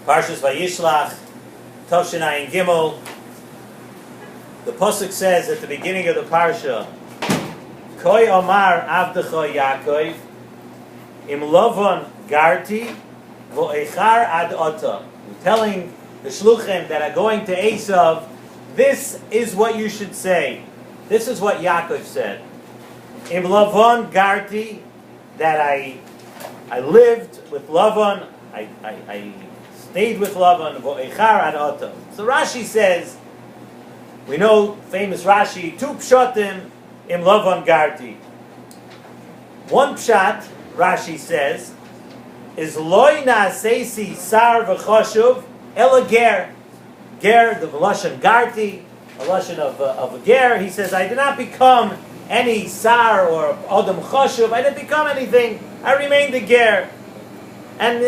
Parshas Vayishlach, Toshin Gimel. The pasuk says at the beginning of the parsha, Koi Omar Avdecha Yaakov, Im Lovon Garti, Vo'echar Ad Ota. Telling the shluchim that are going to Esav, this is what you should say. This is what Yaakov said. Im Lovon Garti, that I lived with Lavan, I stayed with Lavan, Vo'echar Ad Ota. So Rashi says, we know famous Rashi, two pshatim im Lavan Garti. One pshat, Rashi says, is loy na'asesi sar v'choshuv ela ger. Ger, the lashon Garti, a lashon of a ger. He says, I did not become any sar or adam choshuv. I didn't become anything. I remained a ger. And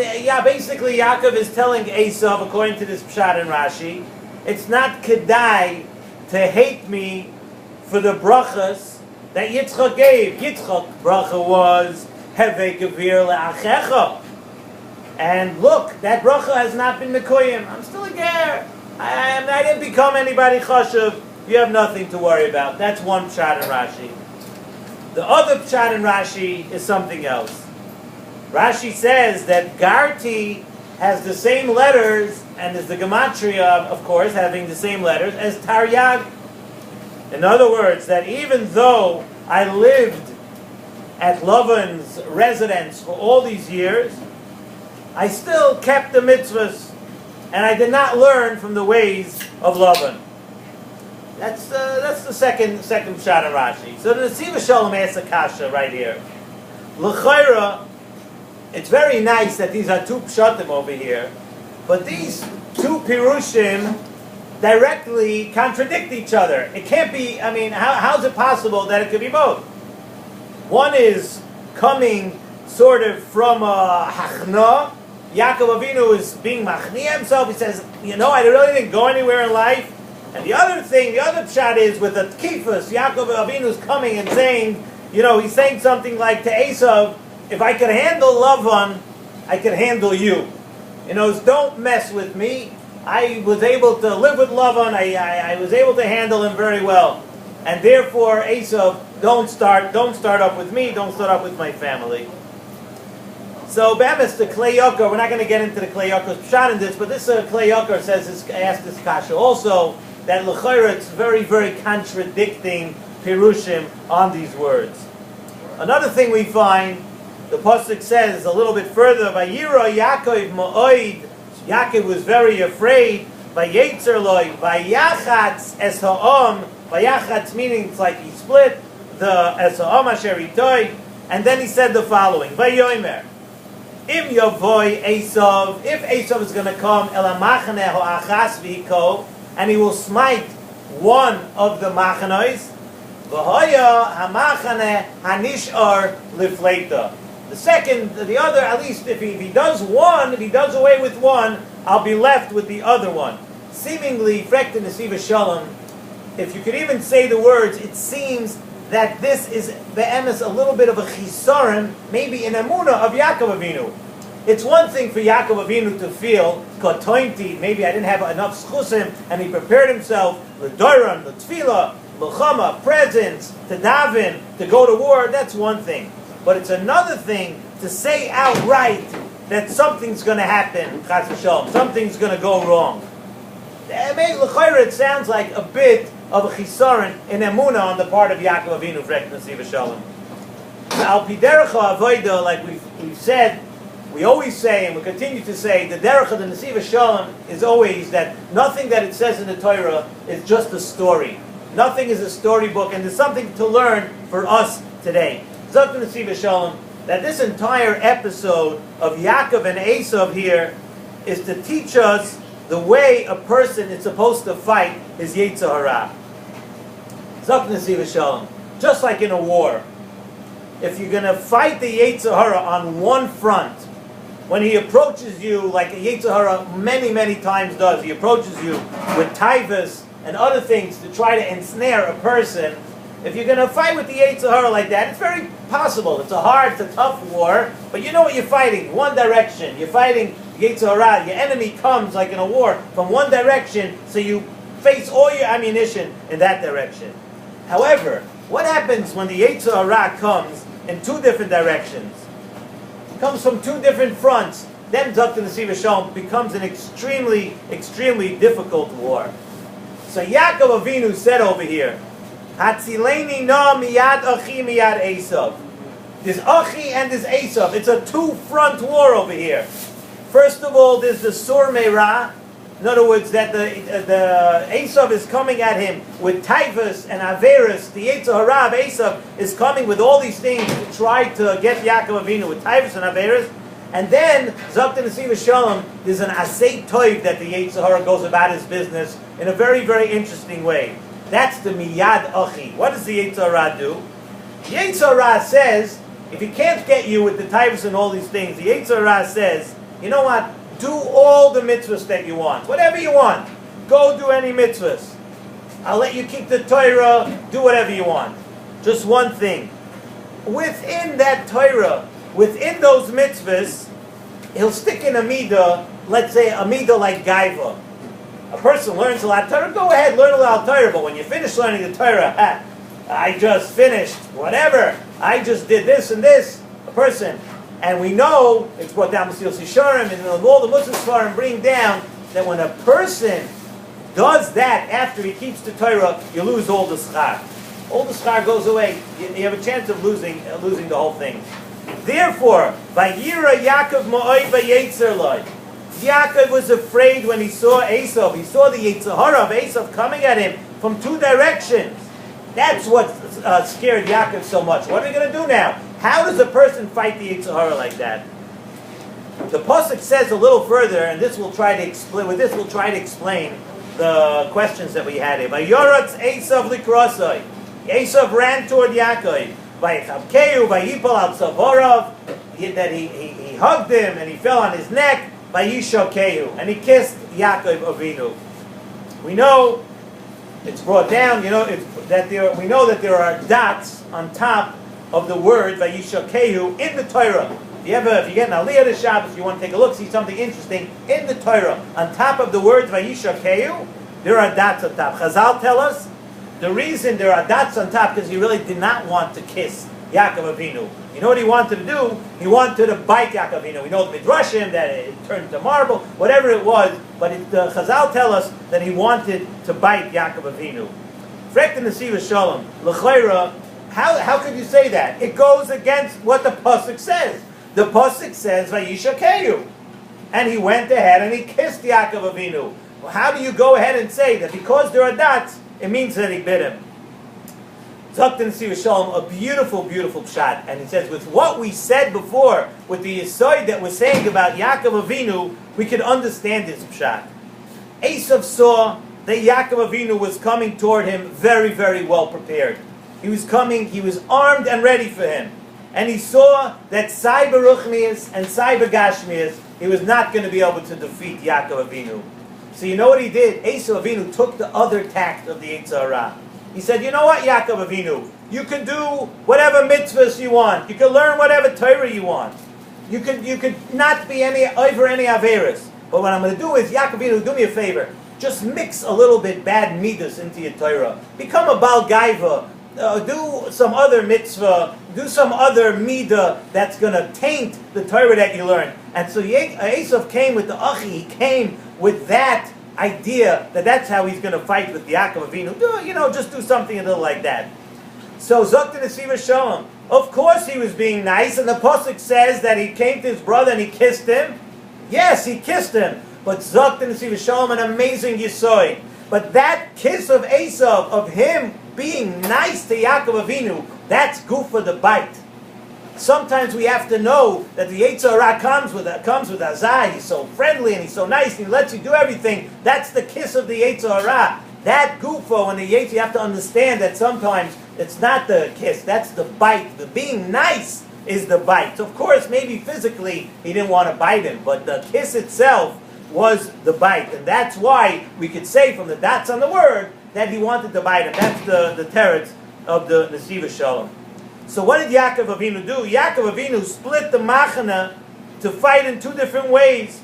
basically Yaakov is telling Esav, according to this pshat in Rashi, it's not kedai to hate me for the brachas that Yitzchak gave. Yitzchak bracha was heve gevir le'achecha. And look, that bracha has not been mekoyim. I'm still a ger. I didn't become anybody chashuv. You have nothing to worry about. That's one pshat in Rashi. The other pshat in Rashi is something else. Rashi says that Garti has the same letters, and is the gematria, of course, having the same letters as Taryag. In other words, that even though I lived at Lavan's residence for all these years, I still kept the mitzvahs, and I did not learn from the ways of Lavan. That's the second pshat in Rashi. So the Nesivos Shalom asks a kasha right here. L'chayra, it's very nice that these are two pshatim over here, but these two pirushim directly contradict each other. It can't be, how is it possible that it could be both? One is coming sort of from a hachna. Yaakov Avinu is being machnia himself. He says, I really didn't go anywhere in life. And the other pshat is with the tkifus. Yaakov Avinu is coming and saying, he's saying something like to Esav, if I could handle Lavan, I could handle you. Don't mess with me. I was able to live with Lavan. I was able to handle him very well. And therefore, Esav, don't start up with me. Don't start up with my family. So, Bemis, the Klei Yakar, we're not going to get into the Klei Yakar's pshat in this, but this Klei Yakar asks this kasha also, that l'chayra, it's very, very contradicting pirushim on these words. Another thing we find, the pasuk says a little bit further, Vayira Yaakov ma'oid, Yaakov was very afraid, Vayetzer loy, Vayachatz es ha'om, Vayachatz meaning it's like he split, the es ha'om asher itoy, and then he said the following, Vayomer, Im yavoy Esav, if Esav is going to come, El ha'machane ha'achas v'hiko, and he will smite one of the machanois, V'hoya ha'machane hanishar lifleita. The other, at least if he does away with one, I'll be left with the other one. Seemingly, frekt in Nesivos Shalom, if you could even say the words, it seems that this is be'emes a little bit of a chisaron, maybe an emunah of Yaakov Avinu. It's one thing for Yaakov Avinu to feel kotointi, maybe I didn't have enough schusim, and he prepared himself l'doron, l'tfila, l'chama, presents, to daven, to go to war. That's one thing. But it's another thing to say outright that something's going to happen, chas v'shalom, something's going to go wrong. It sounds like a bit of a chisaron in emunah on the part of Yaakov Avinu, frekt Nesivos Shalom. Al pi derech ha'avoda, like we've said, we always say, and we continue to say, the derech of the Nesivos Shalom is always that nothing that it says in the Torah is just a story. Nothing is a storybook, and there's something to learn for us today. Zok Nesivos Shalom, that this entire episode of Yaakov and Esav here is to teach us the way a person is supposed to fight his Yetzer Hara. Zok Nesivos Shalom, just like in a war, if you're going to fight the Yetzer Hara on one front, when he approaches you like a Yetzer Hara many, many times does, he approaches you with taivas and other things to try to ensnare a person. If you're going to fight with the Yetzer Hara like that, it's very possible. It's a tough war, but you know what you're fighting. One direction. You're fighting Yetzer Hara, your enemy comes like in a war from one direction, so you face all your ammunition in that direction. However, what happens when the Yetzer Hara comes in two different directions? It comes from two different fronts. Then Dr. Nesivos Shalom becomes an extremely, extremely difficult war. So Yaakov Avinu said over here, Hatzileni na miyad achi miyad Esav. There's Achi and there's Esav. It's a two-front war over here. First of all, there's the Sur Meirah. In other words, that the Esav is coming at him with Taivas and Averis. The Yetzer Hara of Esav is coming with all these things to try to get Yaakov Avinu with Taivas and Averis. And then, Zok Nesivos Shalom, there's an Asay Toiv that the Yetzer Hara goes about his business in a very, very interesting way. That's the Miyad Achi. What does the Yetzer Hara do? The Yetzer Hara says, if he can't get you with the Taivas and all these things, the Yetzer Hara says, you know what? Do all the mitzvahs that you want. Whatever you want. Go do any mitzvahs. I'll let you keep the Torah. Do whatever you want. Just one thing. Within that Torah, within those mitzvahs, he'll stick in a midah, let's say a midah like Gaiva. A person learns a lot of Torah, go ahead, learn a lot of Torah, but when you finish learning the Torah, I just finished, whatever, I just did this and this, a person. And we know, it's brought down Mesilas Yesharim, and all the Muslims bring down, that when a person does that after he keeps the Torah, you lose all the schar. All the schar goes away. You have a chance of losing the whole thing. Therefore, Vayira Yaakov Ma'oy Vayetzer Loi. Yaakov was afraid when he saw Esav. He saw the Yetzer Hara of Esav coming at him from two directions. That's what scared Yaakov so much. What are we going to do now? How does a person fight the Yetzer Hara like that? The pasuk says a little further, and this will try to explain. With this, we'll try to explain the questions that we had here. Vayoratz Esav likrosai. Esav ran toward Yaakov. Vayichavkeu, vayipol al tzavorav. That he hugged him and he fell on his neck. Vayishokeu, and he kissed Yaakov Avinu. We know it's brought down. We know that there are dots on top of the word Vayishokeu in the Torah. If you get an Aliyah to Shabbos, you want to take a look, see something interesting in the Torah. On top of the words Vayishokeu, there are dots on top. Chazal tell us the reason there are dots on top because he really did not want to kiss Yaakov Avinu. You know what he wanted to do? He wanted to bite Yaakov Avinu. We know the Midrashim that it turned to marble, whatever it was. But the Chazal tell us that he wanted to bite Yaakov Avinu. Frek the Nesivos Shalom l'chayra. How could you say that? It goes against what the pasuk says. The pasuk says Vayishakeu, and he went ahead and he kissed Yaakov Avinu. Well, how do you go ahead and say that because there are dots, it means that he bit him? Dr. Nesivos Shalom, a beautiful, beautiful pshat. And he says, with what we said before, with the yesod that we're saying about Yaakov Avinu, we can understand this pshat. Esav saw that Yaakov Avinu was coming toward him very, very well prepared. He was coming, he was armed and ready for him. And he saw that Sai Baruchnias and Sai Bagashmias, he was not going to be able to defeat Yaakov Avinu. So you know what he did? Esav Avinu took the other tact of the Yetzer Hara. He said, you know what, Yaakov Avinu? You can do whatever mitzvahs you want. You can learn whatever Torah you want. You could not be over any Averis. But what I'm going to do is, Yaakov Avinu, do me a favor. Just mix a little bit bad midas into your Torah. Become a Baal Gaiva. Do some other mitzvah. Do some other midah that's going to taint the Torah that you learn. And so Esav came with the Achi. He came with that idea that that's how he's going to fight with Yaakov Avinu. Just do something a little like that. So Zok Nesivos Shalom, of course he was being nice, and the pasuk says that he came to his brother and he kissed him. Yes, he kissed him. But Zok Nesivos Shalom, an amazing yesod. But that kiss of Esav, of him being nice to Yaakov Avinu, that's goof for the bite. Sometimes we have to know that the Yetzer Hara comes with Azai. He's so friendly and he's so nice and he lets you do everything. That's the kiss of the Yetzer Hara. That gufo and the Yetzer, you have to understand that sometimes it's not the kiss, that's the bite. The being nice is the bite. So of course, maybe physically he didn't want to bite him, but the kiss itself was the bite. And that's why we could say from the dots on the word that he wanted to bite him. That's the teretz of the Nesivos Shalom. So what did Yaakov Avinu do? Yaakov Avinu split the machana to fight in two different ways.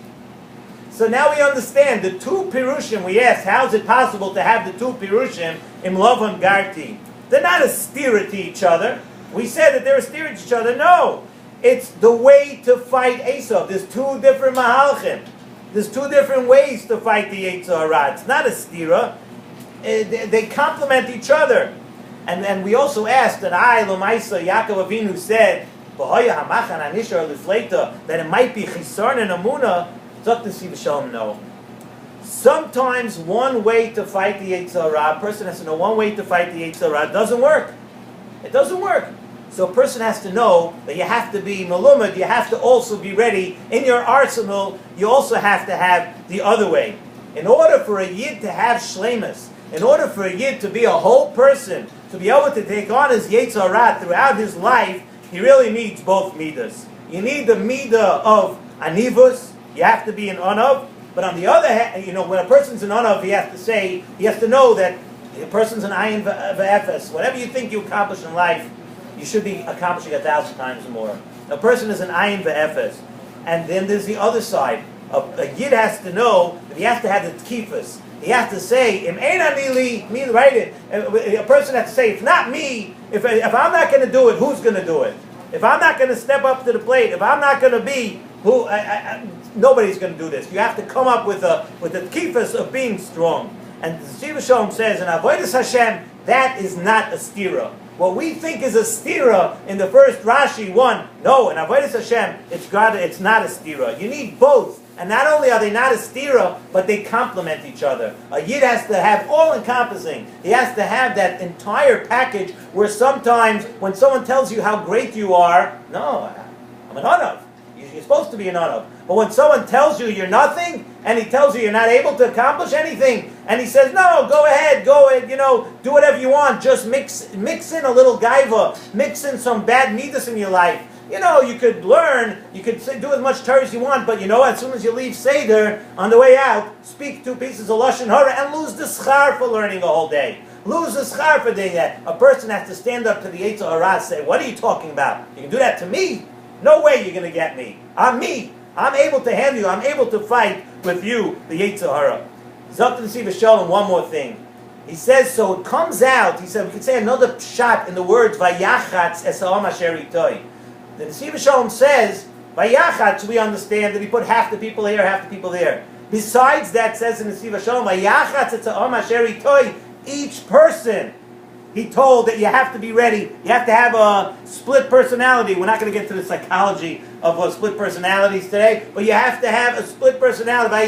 So now we understand the two Pirushim. We asked, how is it possible to have the two Pirushim in Lovon Garti? They're not a stira to each other. We said that they're a stira to each other. No. It's the way to fight Esav. There's two different Mahalchim. There's two different ways to fight the Yetzer Hara. It's not a stira. They complement each other. And then we also asked that Yaakov Avinu said that it might be Chisarn and Amunah. Nesivos Shalom, no. Sometimes one way to fight the Yetzer Hara, a person has to know one way to fight the Yetzer Hara, doesn't work. It doesn't work. So a person has to know that you have to be melumad, you have to also be ready. In your arsenal, you also have to have the other way. In order for a Yid to have shleimus, in order for a Yid to be a whole person, to be able to take on his Yetzer Hara throughout his life, he really needs both midas. You need the midah of anivus, you have to be an anav, but on the other hand, when a person's an anav, he has to know that a person's an ayin v'efes. Whatever you think you accomplish in life, you should be accomplishing 1,000 times more. A person is an ayin v'efes. And then there's the other side. A Yid has to know that he has to have the tkifas. He has to say, Im ein ani li, me, right? A person has to say, if not me, if I'm not going to do it, who's going to do it? If I'm not going to step up to the plate, if I'm not going to be, nobody's going to do this. You have to come up with the tkifas of being strong. And the Nesivos Shalom says, in Avodas Hashem, that is not a stira. What we think is a stira in the first Rashi 1, no, in Avodas Hashem, it's not a stira. You need both. And not only are they not a stira, but they complement each other. A Yid has to have all-encompassing. He has to have that entire package where sometimes when someone tells you how great you are, no, I'm an anav. You're supposed to be an anav. But when someone tells you you're nothing, and he tells you you're not able to accomplish anything, and he says, no, go ahead, do whatever you want, just mix in a little gaiva, mix in some bad midas in your life. You could learn, you could do as much Torah as you want, but as soon as you leave Seder, on the way out, speak 2 pieces of Lashon Hara and lose the schar for learning a whole day. Lose the schar for doing that. A person has to stand up to the Yetzer Hara and say, what are you talking about? You can do that to me? No way you're going to get me. I'm me. I'm able to handle you. I'm able to fight with you, the Yetzer Hara. Zot Nesivos Shalom, one more thing. He says, so it comes out, he said, we could say another shot in the words, Vayachatz esa'om asher itoi. The Nesivos Shalom says, Vayachatz, we understand that he put half the people here, half the people there. Besides that, says in Nesivos Shalom, Vayachatz esa'om asher itoi, each person, he told that you have to be ready. You have to have a split personality. We're not going to get to the psychology of split personalities today, but you have to have a split personality.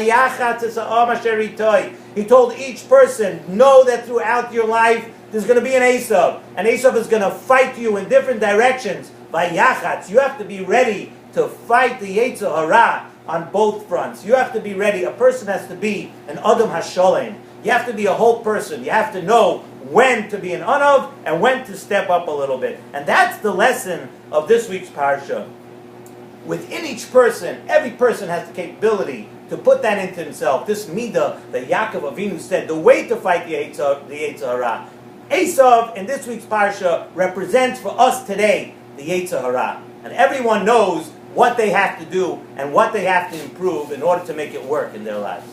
He told each person, know that throughout your life there's going to be an Esav. And Esav is going to fight you in different directions. You have to be ready to fight the Yetzer Hara on both fronts. You have to be ready. A person has to be an Adam HaSholem. You have to be a whole person. You have to know when to be an anav and when to step up a little bit. And that's the lesson of this week's parsha. Within each person, every person has the capability to put that into himself. This midah that Yaakov Avinu said, the way to fight the Yetzer Hara. Esav in this week's parsha represents for us today the Yetzer Hara. And everyone knows what they have to do and what they have to improve in order to make it work in their lives.